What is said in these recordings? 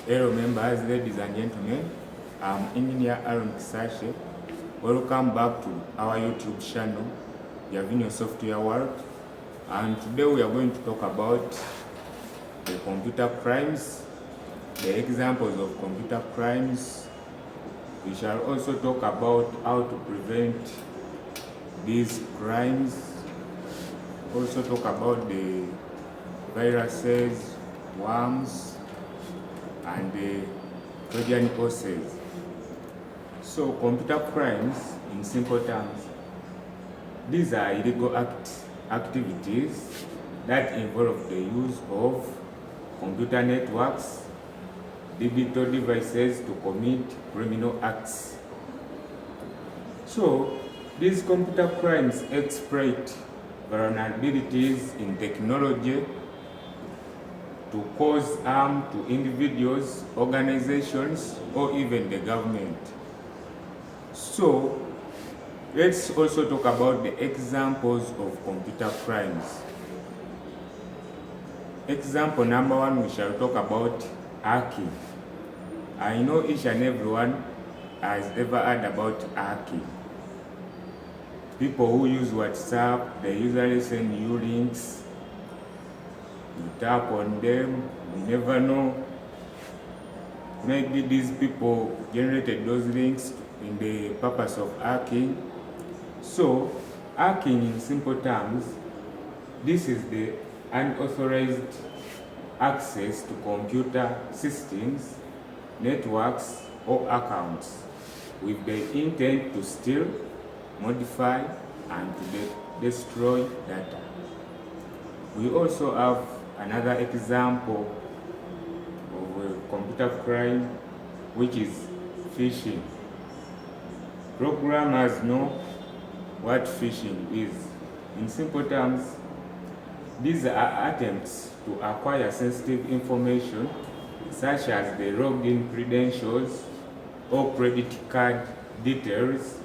Hello members, ladies and gentlemen, I'm Engineer Aaron Kisashe. Welcome back to our YouTube channel, Javinio Software World. And today we are going to talk about the computer crimes, the examples of computer crimes. We shall also talk about how to prevent these crimes. Also talk about the viruses, worms, and the Trojan horses. So computer crimes, in simple terms, these are illegal activities that involve the use of computer networks, digital devices to commit criminal acts. So these computer crimes exploit vulnerabilities in technology to cause harm to individuals, organizations, or even the government. So let's also talk about the examples of computer crimes. Example number one, we shall talk about hacking. I know each and everyone has ever heard about hacking. People who use WhatsApp, they usually send you links. You tap on them, you never know. Maybe these people generated those links in the purpose of hacking. So, hacking in simple terms, this is the unauthorized access to computer systems, networks, or accounts with the intent to steal, modify, and to destroy data. We also have another example of a computer crime, which is phishing. Programmers know what phishing is. In simple terms, these are attempts to acquire sensitive information such as the login credentials or credit card details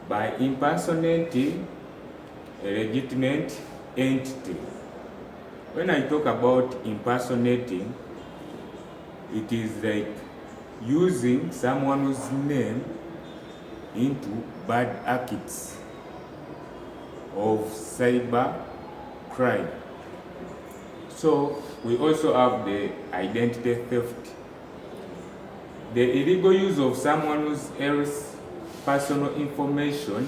by impersonating a legitimate entity. When I talk about impersonating, it is like using someone's name into bad acts of cyber crime. So we also have the identity theft. The illegal use of someone else's personal information,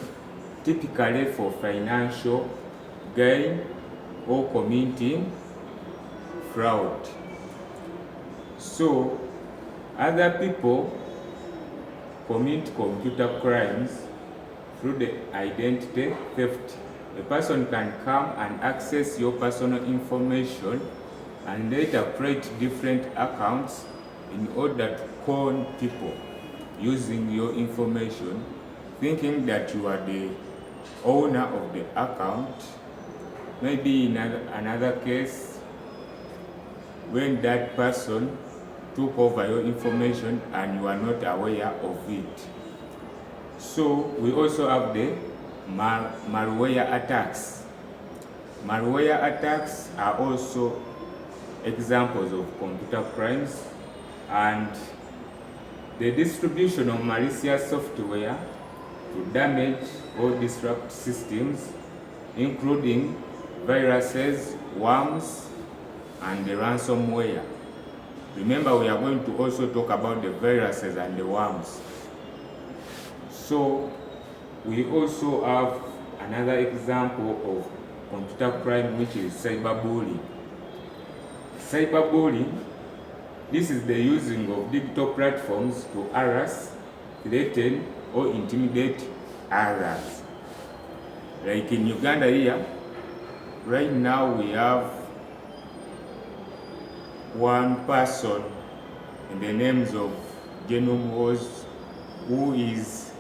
typically for financial gain or committing fraud. So other people commit computer crimes through the identity theft. A person can come and access your personal information and later create different accounts in order to con people using your information, thinking that you are the owner of the account. Maybe in another case, when that person took over your information and you are not aware of it. So we also have the malware attacks. Malware attacks are also examples of computer crimes, and the distribution of malicious software to damage or disrupt systems, including viruses, worms, and the ransomware. Remember, we are going to also talk about the viruses and the worms. So we also have another example of computer crime, which is cyberbullying. Cyberbullying, this is the using of digital platforms to harass, threaten, or intimidate others. Like in Uganda here, right now we have one person in the names of Genome Wars who is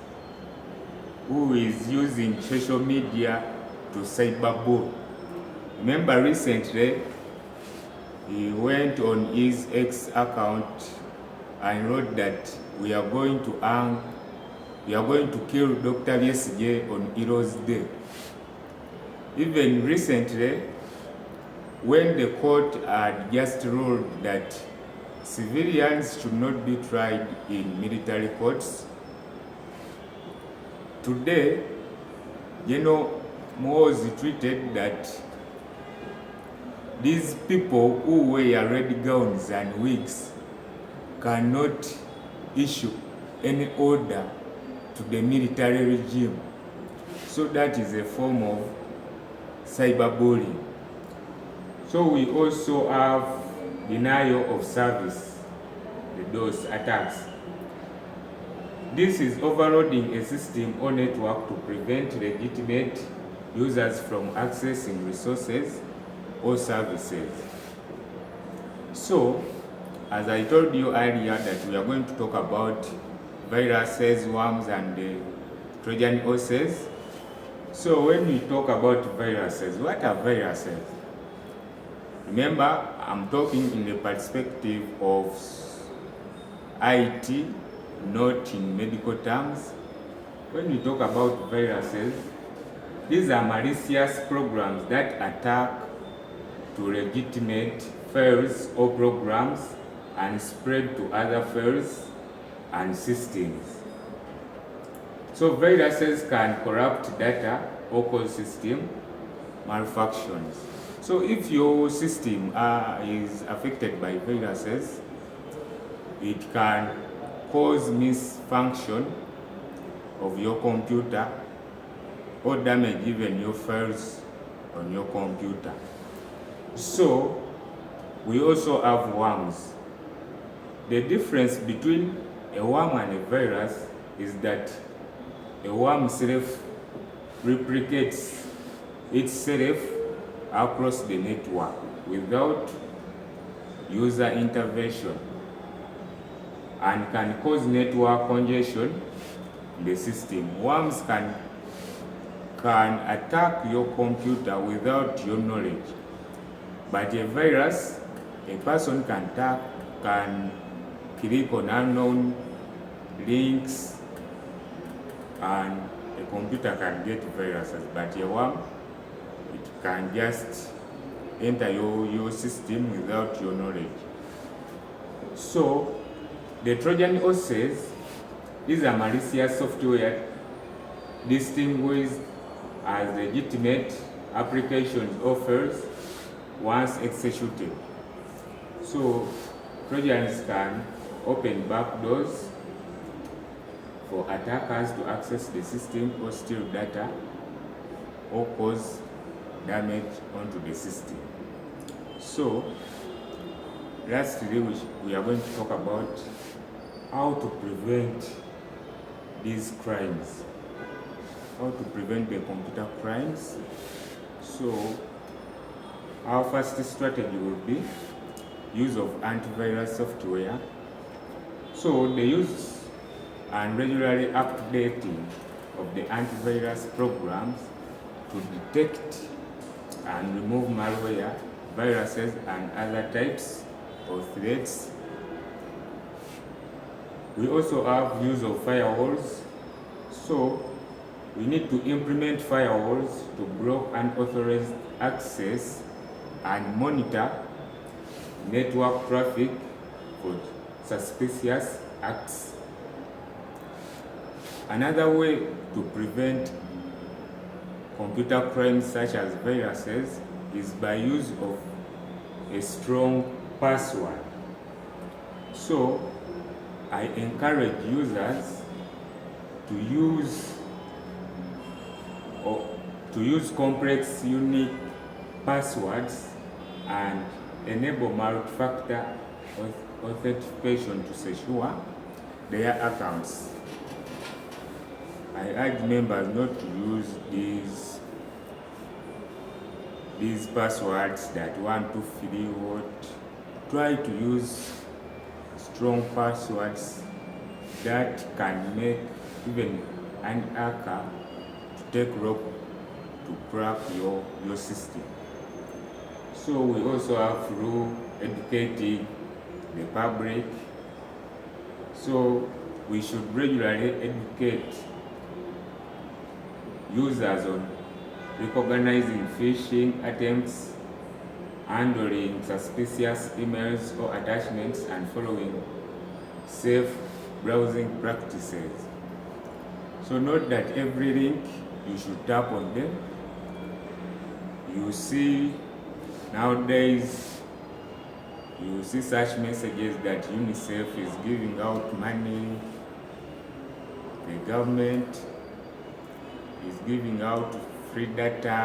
using social media to cyberbully. Remember recently, he went on his X account and wrote that we are going to kill Dr. Besigye on Heroes Day. Even recently, when the court had just ruled that Civilians should not be tried in military courts. Today, Moz treated that these people who wear red gowns and wigs cannot issue any order to the military regime. So that is a form of cyberbullying. So we also have denial of service, those attacks. This is overloading a system or network to prevent legitimate users from accessing resources or services. So, as I told you earlier that we are going to talk about viruses, worms, and Trojan horses. So when we talk about viruses, what are viruses? Remember, I'm talking in the perspective of IT, not in medical terms. When we talk about viruses, these are malicious programs that attack to legitimate files or programs and spread to other files and systems. So viruses can corrupt data or cause system malfunctions. So if your system is affected by viruses, it can cause misfunction of your computer or damage even your files on your computer. So we also have worms. The difference between a worm and a virus is that a worm self-replicates itself across the network without user intervention and can cause network congestion in the system. Worms can attack your computer without your knowledge, but a virus, a person can click on unknown links and a computer can get viruses, but a worm, it can just enter your system without your knowledge. So the Trojan horses, these are malicious software distinguished as legitimate applications or files once executed. So Trojans can open backdoors for attackers to access the system or steal data or cause damage onto the system. So lastly, we are going to talk about how to prevent these crimes, how to prevent the computer crimes. So our first strategy will be use of antivirus software. So the use and regularly updating of the antivirus programs to detect and remove malware, viruses, and other types of threats. We also have use of firewalls. So we need to implement firewalls to block unauthorized access and monitor network traffic for suspicious acts. Another way to prevent computer crimes such as viruses is by use of a strong password. So I encourage users to use complex, unique passwords and enable multi-factor authentication to secure their accounts. I urge members not to use these passwords that 1, 2, 3, what. Try to use strong passwords that can make even an hacker to take rope to crack your system. So we also have through educating the public. So we should regularly educate users on recognizing phishing attempts handling suspicious emails or attachments, and following safe browsing practices. So note that every link you should tap on them. You see nowadays, you see such messages that UNICEF is giving out money, the government is giving out free data.